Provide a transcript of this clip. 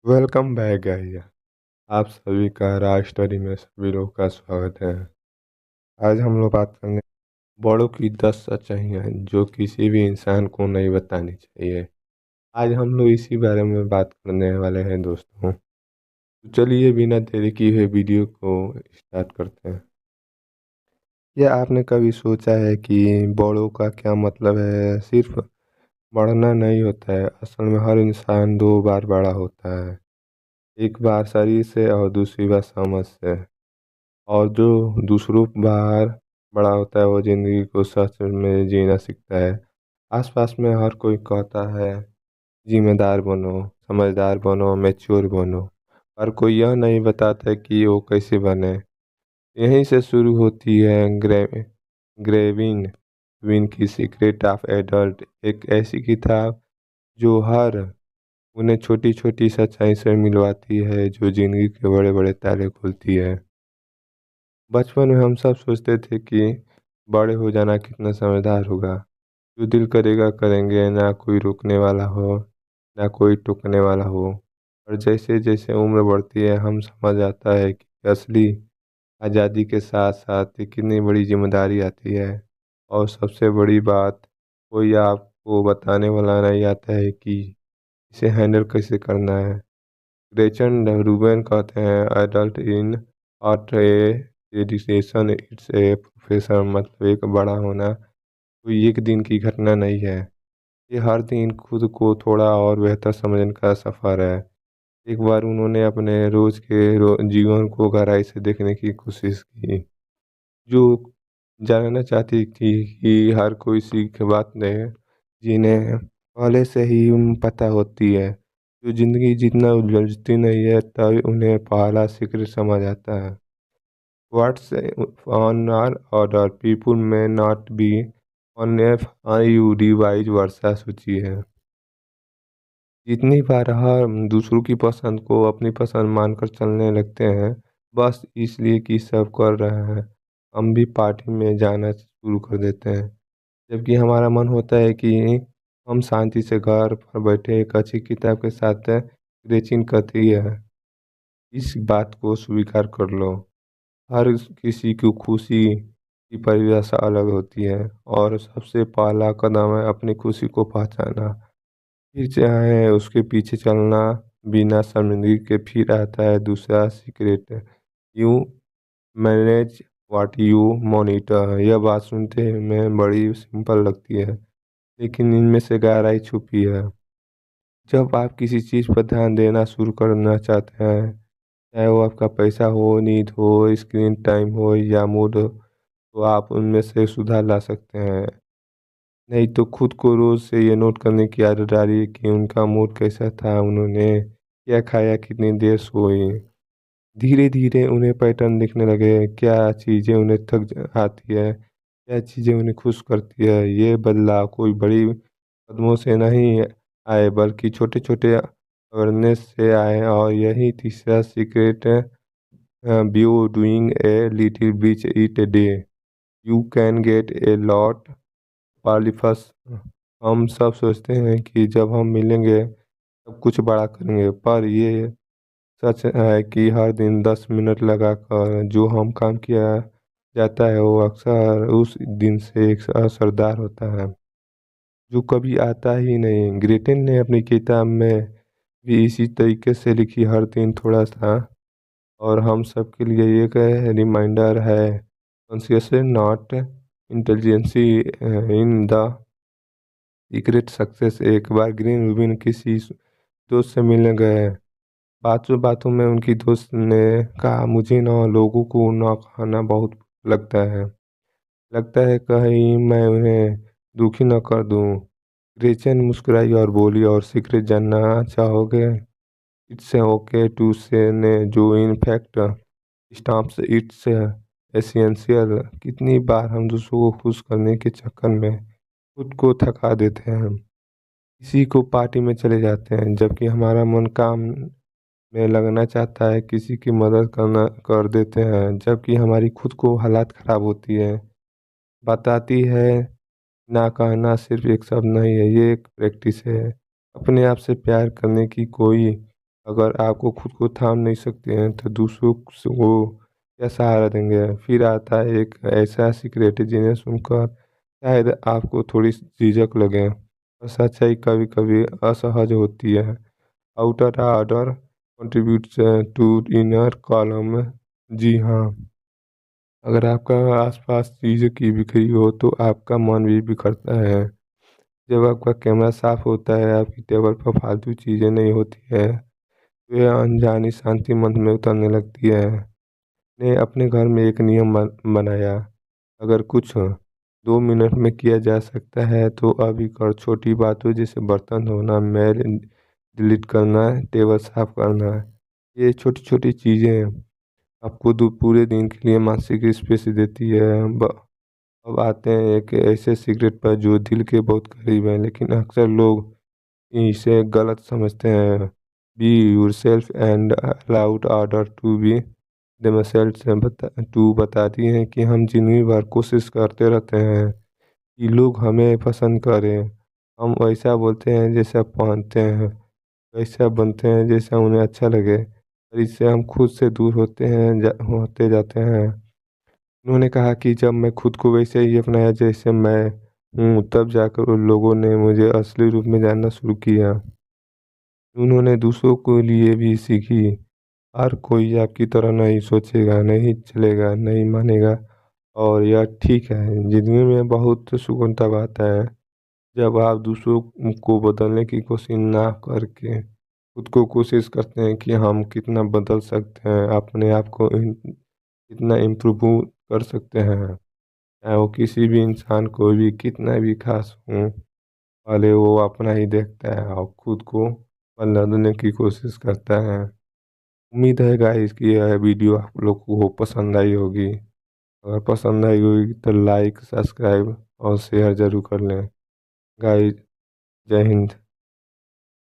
Welcome back guys. आप सभी का राज स्टोरी में सभी लोग का स्वागत है। आज हम लोग बात करने बड़ों की 10 सच्चाइयाँ जो किसी भी इंसान को नहीं बतानी चाहिए। आज हम लोग इसी बारे में बात करने वाले हैं दोस्तों। तो चलिए बिना देरी किए हुए वीडियो को स्टार्ट करते हैं। क्या आपने कभी सोचा है कि बड़ों का क्या मतलब है? सिर्फ बढ़ना नहीं होता है, असल में हर इंसान दो बार बड़ा होता है। एक बार शरीर से और दूसरी बार समझ से। और जो दूसरों बार बड़ा होता है वो जिंदगी को सच में जीना सीखता है। आसपास में हर कोई कहता है जिम्मेदार बनो, समझदार बनो, मैच्योर बनो, पर कोई यह नहीं बताता कि वो कैसे बने। यहीं से शुरू होती है ग्रेविन विन की सीक्रेट ऑफ एडल्ट, एक ऐसी किताब जो हर उन्हें छोटी छोटी सच्चाई से मिलवाती है जो जिंदगी के बड़े बड़े ताले खोलती है। बचपन में हम सब सोचते थे कि बड़े हो जाना कितना समझदार होगा, जो दिल करेगा करेंगे, ना कोई रोकने वाला हो, ना कोई टोकने वाला हो। और जैसे जैसे उम्र बढ़ती है हम समझ आता है कि असली आज़ादी के साथ साथ कितनी बड़ी जिम्मेदारी आती है। और सबसे बड़ी बात, कोई आपको बताने वाला नहीं आता है कि इसे हैंडल कैसे करना है। ग्रेचन रूबेन कहते हैं adult in art edition it's a profession, मतलब एक बड़ा होना कोई एक दिन की घटना नहीं है। ये हर दिन खुद को थोड़ा और बेहतर समझने का सफ़र है। एक बार उन्होंने अपने रोज के जीवन को गहराई से देखने की कोशिश की, जो जानना चाहती थी कि हर कोई सीख बात नहीं जिन्हें पहले से ही पता होती है। जो जिंदगी जितना उलझती नहीं है तभी उन्हें पहला सीक्रेट समझ आता है। What's on our order? People may not be on F you device वर्षा सूची है। जितनी बार हम दूसरों की पसंद को अपनी पसंद मानकर चलने लगते हैं, बस इसलिए कि सब कर रहे हैं, हम भी पार्टी में जाना शुरू कर देते हैं। जबकि हमारा मन होता है कि हम शांति से घर पर बैठे एक अच्छी किताब के साथ रेचिन करती है। इस बात को स्वीकार कर लो, हर किसी की खुशी की परिभाषा अलग होती है, और सबसे पहला कदम है अपनी खुशी को पहचाना, फिर चाहे उसके पीछे चलना बिना शर्मिंदगी के। फिर आता है दूसरा secret, you manage what you monitor. यह बात सुनते में बड़ी सिंपल लगती है, लेकिन इनमें से गहराई छुपी है। जब आप किसी चीज़ पर ध्यान देना शुरू करना चाहते हैं, चाहे वो आपका पैसा हो, नींद हो, स्क्रीन टाइम हो या मूड हो, तो आप उनमें से सुधार ला सकते हैं। नहीं तो खुद को रोज़ से ये नोट करने की आदत डालिए कि उनका मूड कैसा था, उन्होंने क्या खाया, कितनी देर सोई। धीरे धीरे उन्हें पैटर्न दिखने लगे, क्या चीज़ें उन्हें आती है, क्या चीज़ें उन्हें खुश करती है। ये बदलाव कोई बड़ी कदमों से नहीं आए, बल्कि छोटे छोटे अवेयरनेस से आए। और यही तीसरा सीक्रेट है, view doing a little bit each a day, you can get a lot. पॉलीफस, हम सब सोचते हैं कि जब हम मिलेंगे तब कुछ बड़ा करेंगे, पर ये सच है कि हर दिन 10 मिनट लगाकर जो हम काम किया जाता है वो अक्सर उस दिन से एक असरदार होता है जो कभी आता ही नहीं। ग्रेटेन ने अपनी किताब में भी इसी तरीके से लिखी, हर दिन थोड़ा सा। और हम सब के लिए एक रिमाइंडर है, conscious not intelligence in the secret success. एक बार ग्रीन रूबिन किसी दोस्त से मिलने गए। बातों बातों में उनकी दोस्त ने कहा, मुझे ना लोगों को ना खाना बहुत लगता है कहीं मैं उन्हें दुखी न कर दूं। ग्रेचन मुस्कुराई और बोली, और सीक्रेट जानना चाहोगे? इट्स ओके टू से ने जो in fact stamps it's essential. कितनी बार हम दूसरों को खुश करने के चक्कर में खुद को थका देते हैं, किसी को पार्टी में चले जाते हैं जबकि हमारा मन काम में लगना चाहता है, किसी की मदद करना कर देते हैं जबकि हमारी खुद को हालात खराब होती है। बताती है ना कहना सिर्फ एक शब्द नहीं है, ये एक प्रैक्टिस है। अपने आप से प्यार करने की कोई अगर आपको खुद को थाम नहीं सकते हैं तो दूसरों को क्या सहारा देंगे। फिर आता है एक ऐसा सीक्रेट जिन्हें सुनकर शायद आपको थोड़ी झिझक लगे, और सच्चाई कभी कभी असहज होती है। Outer order contributes to inner column. जी हाँ, अगर आपका आसपास चीज़ें की बिखरी हो तो आपका मन भी बिखरता है। जब आपका कैमरा साफ होता है, आपकी टेबल पर फालतू चीज़ें नहीं होती है, तो यह अनजानी शांति मन में उतरने लगती है। ने अपने घर में एक नियम बनाया, अगर कुछ 2 मिनट में किया जा सकता है तो अभी कर। छोटी बातों जैसे बर्तन धोना, मेल डिलीट करना, टेबल साफ करना, ये छोटी छोटी चीज़ें आपको पूरे दिन के लिए मानसिक स्पेस देती है। अब आते हैं एक ऐसे सिगरेट पर जो दिल के बहुत करीब है, लेकिन अक्सर लोग इसे गलत समझते हैं। Be yourself and allowed ऑर्डर टू बी देमसेल्फ टू बताती हैं कि हम जिंदगी भर कोशिश करते रहते हैं कि लोग हमें पसंद करें। हम वैसा बोलते हैं जैसा पहनते हैं, वैसा बनते हैं जैसा उन्हें अच्छा लगे, और इससे हम खुद से दूर होते जाते हैं। उन्होंने कहा कि जब मैं खुद को वैसे ही अपनाया जैसे मैं हूँ, तब जाकर उन लोगों ने मुझे असली रूप में जानना शुरू किया। उन्होंने दूसरों को लिए भी सीखी। हर कोई आपकी तरह नहीं सोचेगा, नहीं चलेगा, नहीं मानेगा, और यह ठीक है। जिंदगी में बहुत सुकून तब आता है जब आप दूसरों को बदलने की कोशिश ना करके खुद को कोशिश करते हैं कि हम कितना बदल सकते हैं, अपने आप को कितना इम्प्रूव कर सकते हैं। चाहे वो किसी भी इंसान को भी कितना भी खास हो, पहले वो अपना ही देखता है और खुद को बदलने की कोशिश करता है। उम्मीद है गाइस कि यह वीडियो आप लोग को पसंद आई होगी। अगर पसंद आई होगी तो लाइक, सब्सक्राइब और शेयर जरूर कर लें। गाइस, जय हिंद।